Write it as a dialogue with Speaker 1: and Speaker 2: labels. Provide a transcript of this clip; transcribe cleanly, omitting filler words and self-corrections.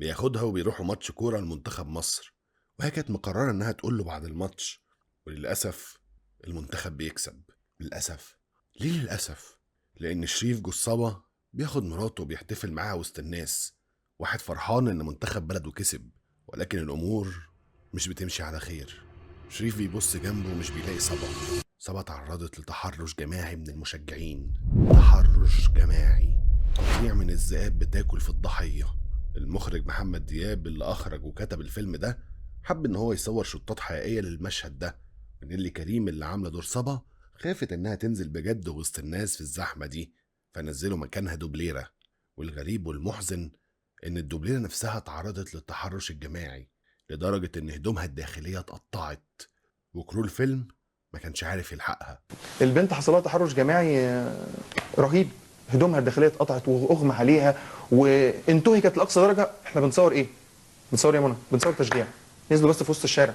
Speaker 1: بياخدها وبيروحوا ماتش كورة لمنتخب مصر، وهي كانت مقررة إنها تقول له بعد الماتش. وللأسف المنتخب بيكسب. للأسف. ليه للأسف؟ لأن شريف جصابة بياخد مراته وبيحتفل معاها وسط الناس، واحد فرحان إن منتخب بلده كسب. ولكن الأمور مش بتمشي على خير. شريف بيبص جنبه ومش بيلاقي صبا. صبا تعرضت لتحرش جماعي من المشجعين. تحرش جماعي. جميع من الذئاب بتاكل في الضحية. المخرج محمد دياب اللي أخرج وكتب الفيلم ده حب إن هو يصور شطات حقيقية للمشهد ده. ونيلي كريم اللي عاملة دور صبا خافت إنها تنزل بجد وسط الناس في الزحمة دي، فنزلوا مكانها دوبليرة. والغريب والمحزن إن الدوبليرة نفسها تعرضت للتحرش الجماعي لدرجة إن هدومها الداخلية اتقطعت، وكرو الفيلم ما كانش عارف يلحقها.
Speaker 2: البنت حصل لها تحرش جماعي رهيب. هدومها الداخليه اتقطعت واغمى عليها وانتهكت لاقصى درجه. احنا بنصور ايه؟ بنصور يا منى؟ بنصور تشجيع. نزلوا بس في وسط الشارع.